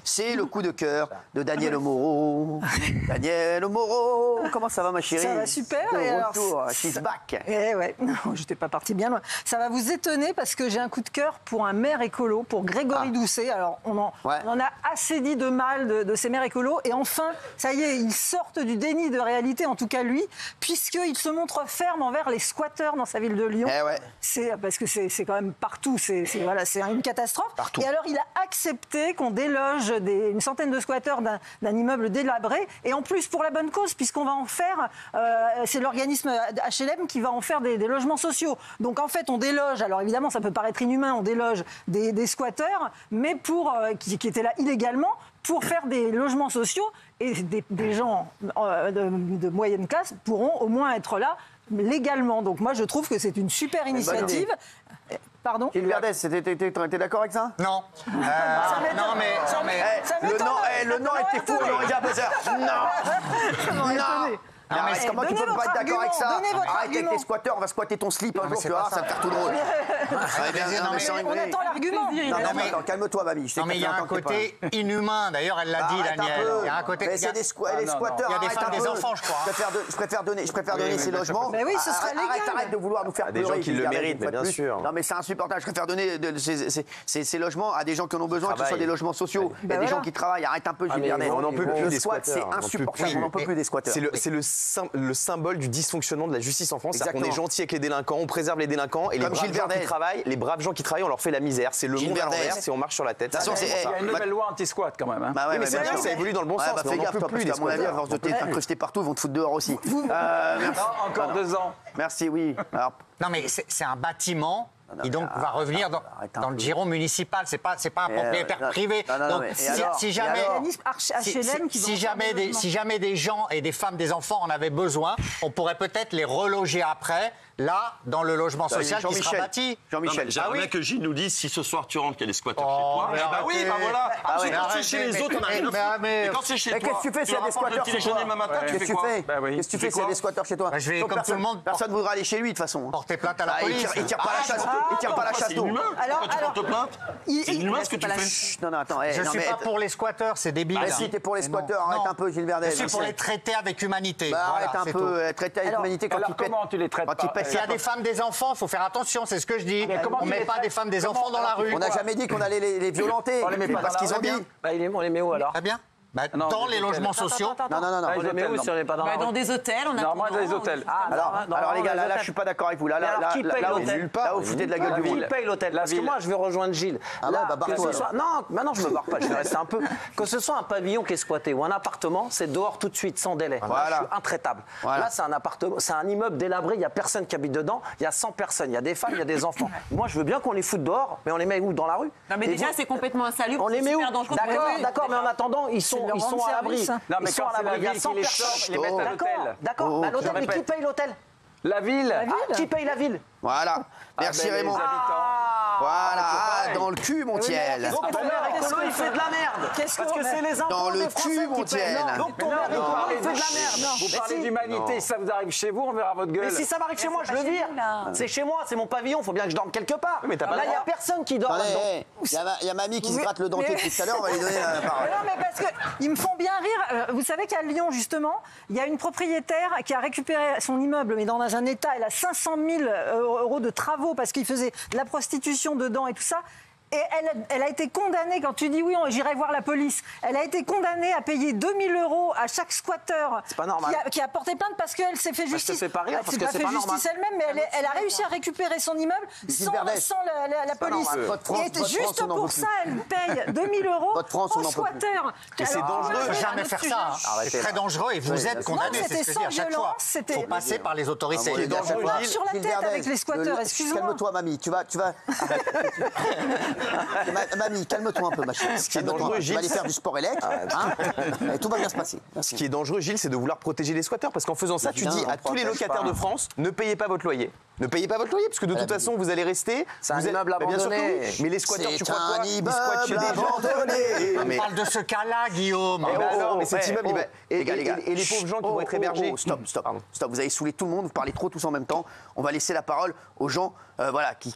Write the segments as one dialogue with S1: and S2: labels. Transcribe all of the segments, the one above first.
S1: c'est le coup de cœur de Daniel Moreau. Daniel Moreau, comment ça va ma chérie?
S2: Ça va super.
S1: De
S2: et
S1: retour,
S2: alors,
S1: she's back.
S2: Eh ouais, non, j'étais pas partie bien loin. Ça va vous étonner parce que j'ai un coup de cœur pour un maire écolo, pour Grégory Doucet. Alors, on en a assez dit de mal de ces maires écolos. Et enfin, ça y est, ils sortent du déni de réalité, en tout cas lui, puisqu'il se montre ferme envers les squatteurs dans sa ville de Lyon. Parce que c'est quand même partout, c'est une catastrophe. Partout. Et alors, il a accepté qu'on déloge une centaine de squatteurs d'un immeuble délabré. Et en plus, pour la bonne cause, puisqu'on va en faire, c'est l'organisme HLM qui va en faire des logements sociaux. Donc en fait, on déloge, alors évidemment, ça peut paraître inhumain, on déloge des squatteurs, mais qui étaient là illégalement, pour faire des logements sociaux. Et des gens de moyenne classe pourront au moins être là légalement. Donc moi, je trouve que c'est une super initiative. Pardon ?
S1: Gilles Verdez, t'es d'accord avec ça ?
S3: Non. Non, mais...
S1: Le non était fou, on aurait dit un buzzer. Non. Comment tu peux pas être d'accord avec ça ? Arrête avec les squatteurs, on va squatter ton slip un jour, tu vois, ça va faire tout drôle.
S2: On attend l'argument.
S1: Non, calme-toi, mamie.
S3: Non, mais il y a un côté inhumain, d'ailleurs, elle l'a dit, Daniel. Il y a un côté...
S1: Mais c'est des squatteurs,
S3: il y a des femmes, des enfants, je crois.
S1: Je préfère donner ces logements.
S2: Mais oui, ce serait légal.
S1: Arrête de vouloir nous faire pleurer.
S4: Des gens qui le méritent, mais bien sûr.
S1: Non, mais c'est insupportable. Je préfère donner ces logements à des gens qui en ont besoin, que ce soit des logements sociaux. Il y a des gens qui travaillent. Arrête un peu, Gilles Verdez.
S4: On n'en peut plus des
S1: squats, c'est
S4: squatteurs.
S1: insupportable. On n'en peut plus des squatteurs.
S4: C'est le symbole du dysfonctionnement de la justice en France. C'est-à-dire qu'on est gentil avec les délinquants, on préserve les délinquants et les braves gens qui travaillent, on leur fait la misère. C'est le monde à l'envers, si on marche sur la tête.
S5: Il y a une nouvelle loi anti-squat quand même.
S4: Mais c'est bien, ça évolue dans le bon sens.
S1: Fais gaffe, parce qu'à mon avis, à force de t'incruster partout, ils vont te foutre dehors aussi.
S5: Encore 2 ans.
S1: Merci, oui.
S3: Non, mais c'est un bâtiment. Et donc va revenir dans le giron municipal, c'est pas un propriétaire privé. Donc si jamais des gens et des femmes, des enfants en avaient besoin, on pourrait peut-être les reloger après. Là, dans le logement social qui sera bâti.
S1: Jean-Michel.
S6: J'aimerais bien que Gilles nous dise si ce soir tu rentres qu'il y a des squatteurs chez toi. Bah oui, bah voilà. Quand c'est chez les autres, on a rien à foutre. Et quand c'est chez toi,
S1: qu'est-ce que tu fais s'il y a des squatteurs chez toi ? Qu'est-ce que tu fais ? Qu'est-ce que tu fais s'il y a des squatteurs chez toi ?
S3: Je vais, comme tout le monde,
S1: personne ne voudra aller chez lui de toute façon.
S3: Porter plainte à la police.
S1: Il tire pas la chasse. Il tire pas la chasse d'eau.
S6: Quand tu portes plainte, c'est inhumain ce que tu fais.
S1: Non, attends.
S3: Je suis pas pour les squatteurs, c'est débile.
S1: Si t'es pour les squatteurs, arrête un peu, Gilles Verdez.
S3: Je suis pour les traiter avec humanité.
S1: Arrête un peu, traiter avec humanité quand tu pètes.
S5: Comment tu les traites pas ?
S3: S'il y a des femmes, des enfants, il faut faire attention, c'est ce que je dis. On ne met pas des femmes, des enfants dans la rue.
S1: On n'a jamais dit qu'on allait les violenter.
S5: On les met pas
S1: parce qu'ils ont dit.
S5: On les met où alors ?
S3: Très bien. Dans les logements sociaux.
S1: Non.
S5: On les met où si on n'est pas dans la rue ?
S7: Dans des hôtels, on a.
S5: Non, moi dans les hôtels.
S1: Alors les gars, là je suis pas d'accord avec vous. Là vous foutez de la gueule du monde.
S5: Qui paye l'hôtel ? Parce que moi je veux rejoindre Gilles. Non, maintenant je me barre pas, je vais rester un peu. Que ce soit un pavillon qui est squatté ou un appartement, c'est dehors tout de suite, sans délai. Je suis intraitable. Là c'est un appartement, c'est un immeuble délabré, il n'y a personne qui habite dedans, il y a 100 personnes, il y a des femmes, il y a des enfants. Moi je veux bien qu'on les foute dehors, mais on les met où ? Dans la rue ?
S7: Non mais déjà c'est complètement insalubre.
S5: On les met où ?
S7: D'accord,
S5: mais en attendant, ils sont à l'abri.
S1: Non,
S5: mais quand c'est la ville qui les chope, les mettent à l'hôtel. D'accord, l'hôtel, mais qui paye l'hôtel ?
S6: La ville.
S5: Qui paye la ville ?
S1: Voilà. Merci Raymond. Voilà, dans le cul, mon Thiel.
S5: Donc ton maire écolo, il fait de la merde. Parce que c'est les impôts des Français qui payent. Donc ton maire écolo, il fait de la merde.
S6: Vous parlez d'humanité, si ça vous arrive chez vous, on verra votre gueule.
S5: Mais si ça m'arrive chez moi, je le vire. C'est chez moi, c'est mon pavillon, il faut bien que je dorme quelque part. Là, il n'y a personne qui dort là-dedans.
S1: Il y a mamie qui se gratte le dentier depuis tout à l'heure, on va lui donner la parole.
S2: Non, mais parce qu'ils me font bien rire. Vous savez qu'à Lyon, justement, il y a une propriétaire qui a récupéré son immeuble, mais dans un état, elle a 500 000 € de travaux parce qu'il faisait de la prostitution dedans et tout ça. Et elle a été condamnée, quand tu dis oui, j'irai voir la police, elle a été condamnée à payer 2 000 € à chaque squatteur qui a porté plainte parce qu'elle s'est fait justice.
S5: C'est pas rire, parce que c'est pas normal.
S2: Elle-même, mais elle a réussi à récupérer son immeuble sans la police. Et juste pour ça, elle paye 2 000 € aux squatteurs.
S3: Et c'est dangereux, il ne faut jamais faire ça. C'est très dangereux et vous êtes condamnés, c'est ce que je dis à chaque fois. Il faut passer par les autorités.
S2: C'est dangereux. Sur la tête avec les squatteurs, excuse-moi.
S1: Calme-toi, mamie, tu vas... Mamie, calme-toi un peu, ma chérie.
S4: Ce qui est dangereux, Gilles,
S1: tu vas aller faire du sport élect, et tout va bien se passer.
S4: Ce qui est dangereux, Gilles, c'est de vouloir protéger les squatteurs. Parce qu'en faisant ça, tu dis à tous les locataires de France, ne payez pas votre loyer. Ne payez pas votre loyer, parce que de toute façon, vous allez rester.
S5: C'est un immeuble abandonné.
S4: Mais les squatteurs, tu crois quoi?
S1: Ils squattent chez des gens.
S3: On parle de ce cas-là, Guillaume.
S4: Mais cet immeuble,
S1: les gars.
S4: Et les pauvres gens qui vont être hébergés.
S1: Stop. Vous avez saoulé tout le monde, vous parlez trop tous en même temps. On va laisser la parole aux gens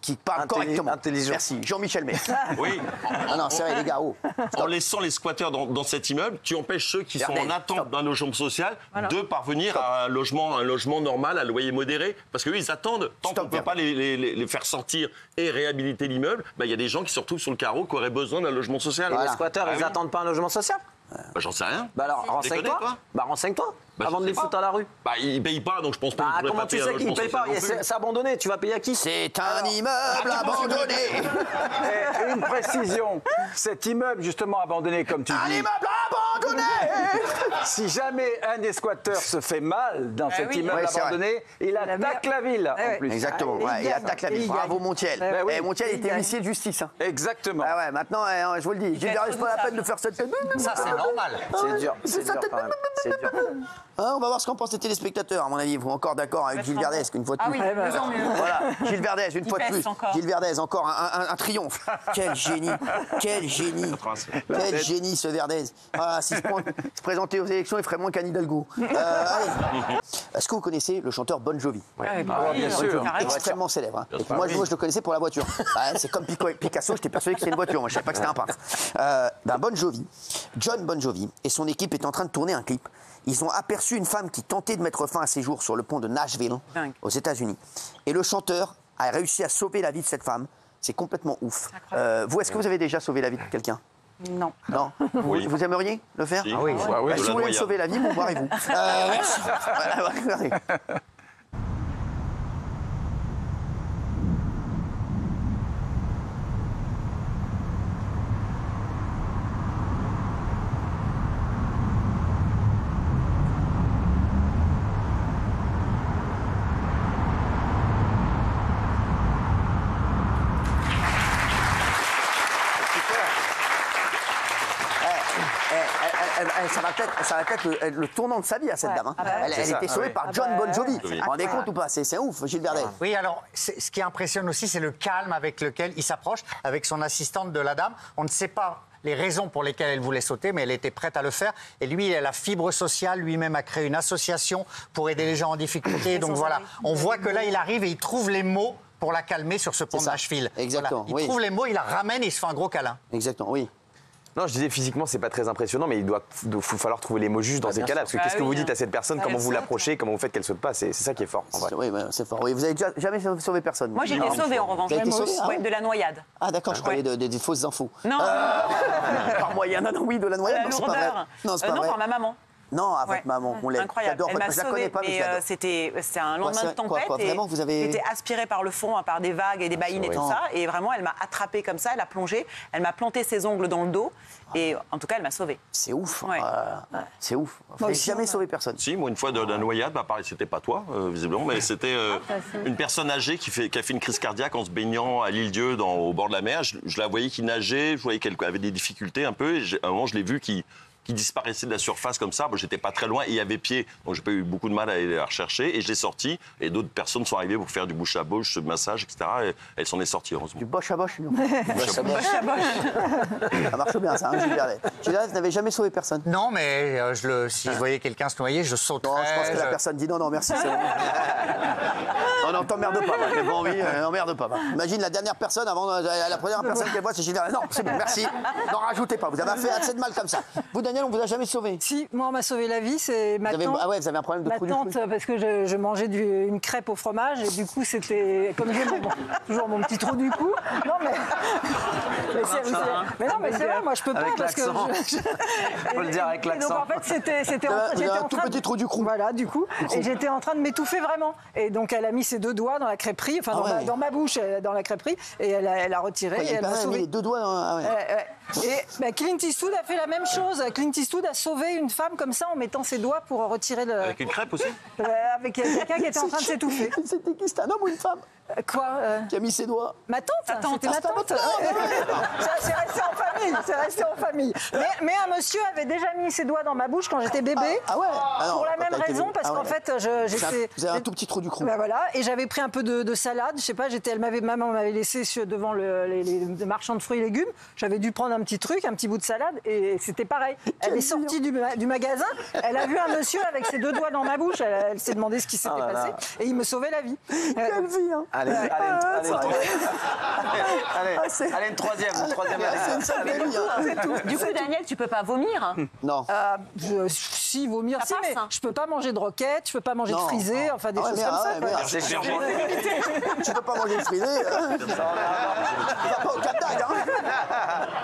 S1: qui parlent correctement. Merci. Jean-Michel Maire.
S6: Oui.
S1: Non, c'est vrai, les gars.
S6: En laissant les squatteurs dans cet immeuble, tu empêches ceux qui sont en attente d'un logement social de parvenir à un logement normal, à loyer modéré. Parce qu'eux, ils attendent. Tant qu'on ne peut pas les faire sortir et réhabiliter l'immeuble, il y a des gens qui se retrouvent sur le carreau qui auraient besoin d'un logement social.
S5: Les squatteurs, ils n'attendent pas un logement social?
S6: J'en sais rien.
S5: Alors, renseigne-toi. Avant de les foutre à la rue.
S6: Ils payent pas, donc je pense pas qu'ils devraient
S5: comment
S6: pas
S5: tu
S6: payer
S5: sais
S6: un
S5: qu'ils
S6: logement
S5: payent pas? C'est abandonné, tu vas payer à qui?
S1: C'est un immeuble abandonné.
S8: Et une précision, cet immeuble justement abandonné, comme tu dis.
S1: Un immeuble abandonné.
S8: Si jamais un des squatteurs se fait mal dans cet immeuble abandonné, il attaque la ville en plus.
S1: Exactement, il attaque la ville. Bravo Montiel. Montiel était huissier de justice.
S8: Exactement.
S1: Maintenant, je vous le dis, Gilles Verdez, pas la peine de faire cette tête.
S3: Ça, c'est normal.
S5: C'est dur quand même. C'est dur.
S1: On va voir ce qu'en pensent les téléspectateurs, à mon avis. Vous êtes encore d'accord avec Gilles Verdez, qu'une fois de plus. Voilà, Gilles Verdez, une fois de plus. Gilles Verdez, encore un triomphe. Quel génie. Quel génie, ce Verdez. S'il se présentait aux élections, il ferait moins qu'Anne Hidalgo. Allez. Est-ce que vous connaissez le chanteur Bon Jovi?
S8: Bien sûr.
S1: Extrêmement célèbre. Moi, je le connaissais pour la voiture. C'est comme Picasso, j'étais persuadé que c'était une voiture. Moi, je ne savais pas que c'était un peintre. Bon Jovi, John Bon Jovi et son équipe étaient en train de tourner un clip. Ils ont aperçu une femme qui tentait de mettre fin à ses jours sur le pont de Nashville, aux États-Unis. Et le chanteur a réussi à sauver la vie de cette femme. C'est complètement ouf. Vous, est-ce que vous avez déjà sauvé la vie de quelqu'un?
S2: Non.
S6: Oui.
S1: Vous aimeriez le faire?
S6: Si. Oui.
S1: Si vous voulez me sauver la vie, barrez-vous. Merci. Ça va peut-être le tournant de sa vie à cette dame. Elle était sauvée par John Bon Jovi. Vous vous rendez compte ou pas? C'est ouf, Gilles Verdez.
S3: Oui, alors, ce qui impressionne aussi, c'est le calme avec lequel il s'approche, avec son assistante de la dame. On ne sait pas les raisons pour lesquelles elle voulait sauter, mais elle était prête à le faire. Et lui, il a la fibre sociale, lui-même a créé une association pour aider les gens en difficulté. Donc voilà, on voit que là, il arrive et il trouve les mots pour la calmer sur ce pont de Nashville.
S1: Exactement.
S3: Voilà. Il trouve les mots, il la ramène et il se fait un gros câlin.
S1: Exactement, oui.
S4: Non, je disais physiquement, c'est pas très impressionnant, mais il doit falloir trouver les mots justes dans ces cas-là. Parce que qu'est-ce que vous dites à cette personne, comment vous l'approchez, comment vous faites qu'elle saute pas, c'est ça qui est fort. En vrai.
S1: Oui, c'est fort. Oui, vous avez jamais sauvé personne?
S7: Moi, j'ai été sauvée en revanche. De la noyade.
S1: Ah, d'accord, je croyais des fausses infos.
S7: Non.
S1: Par moyen, oui, de la noyade, non, c'est pas vrai.
S7: Non, par ma maman.
S1: Non, à votre maman, on l'aime.
S7: Incroyable. Elle m'a sauvée, mais c'était un lendemain de tempête.
S1: Vraiment, vous avez...
S7: J'étais aspirée par le fond, par des vagues et des baïnes et tout ça. Et vraiment, elle m'a attrapée comme ça, elle a plongé, elle m'a planté ses ongles dans le dos. Et en tout cas, elle m'a sauvée.
S1: C'est ouf. C'est ouf. Vous n'avez jamais sauvé personne.
S6: Si, moi, une fois de la noyade, pareil, c'était pas toi, visiblement, mais c'était une personne âgée qui a fait une crise cardiaque en se baignant à l'Île-Dieu, au bord de la mer. Je la voyais qui nageait, je voyais qu'elle avait des difficultés un peu. Et à un moment, je l'ai vue qui disparaissait de la surface comme ça. Moi, j'étais pas très loin et il y avait pied. Donc, j'ai pas eu beaucoup de mal à aller la rechercher. Et je l'ai sortie. Et d'autres personnes sont arrivées pour faire du bouche à bouche, ce massage, etc. Et elle s'en est sortie, heureusement.
S1: Du boche à boche, non? Ça marche bien, ça, Gilles Verdez. Gilles Verdez, vous n'avez jamais sauvé personne?
S3: Non, mais si je voyais quelqu'un se noyer, je sauterais.
S1: Non, je pense que la personne dit non, merci, c'est bon. Non, t'emmerdes pas, j'ai pas envie, n'emmerde pas. Imagine la dernière personne, la première personne qu'elle voit, c'est Gilles Verdez. Non, c'est bon, merci. N'en rajoutez pas, vous avez fait assez de mal comme ça. Vous, Daniel, on vous a jamais sauvé?
S2: Si, moi on m'a sauvé la vie, c'est ma tante.
S1: Ah ouais, vous avez un problème de trou du cul.
S2: Parce que je mangeais une crêpe au fromage et du coup c'était comme j'ai toujours mon petit trou du cou. Non mais c'est vrai, moi je peux pas
S5: avec
S2: parce que
S5: faut le dire avec l'accent.
S2: Donc en fait c'était
S1: un tout petit trou du cou.
S2: Voilà, du coup, et j'étais en train de m'étouffer vraiment. Et donc elle a mis ses deux doigts dans la crêperie, enfin dans ma bouche, dans la crêperie, et elle a retiré.
S1: Et elle m'a sauvé. Les deux doigts.
S2: Et Clint Eastwood a fait la même chose. Clint Eastwood a sauvé une femme comme ça en mettant ses doigts pour retirer le...
S6: Avec une crêpe aussi
S2: avec quelqu'un qui était en train de s'étouffer.
S1: C'était qui? C'était un homme ou une femme?
S2: Quoi
S1: Qui a mis ses doigts?
S2: Ma tante. C'était ma tante. C'est resté en famille. C'est resté en famille. Mais un monsieur avait déjà mis ses doigts dans ma bouche quand j'étais bébé.
S1: Ah ouais.
S2: Pour la même raison, parce qu'en fait, j'étais...
S1: Vous avez un tout petit trou du cou.
S2: Ben voilà, et j'avais pris un peu de salade. Je sais pas, maman m'avait laissé devant les marchands de fruits et légumes. J'avais dû prendre un petit truc, un petit bout de salade, et c'était pareil. Elle est sortie du magasin. Elle a vu un monsieur avec ses 2 doigts dans ma bouche. Elle s'est demandé ce qui s'était passé, et il me sauvait la vie.
S1: Quelle vie, hein.
S5: Allez, une troisième.
S7: C'est tout. Du coup, Daniel, tu peux pas vomir?
S1: Non.
S2: Si, vomir, si, mais je peux pas manger de roquettes, je peux pas manger de frisé, enfin des choses comme ça.
S1: Tu peux pas manger de frisé. Tu vas pas au Cap d'Agde, hein.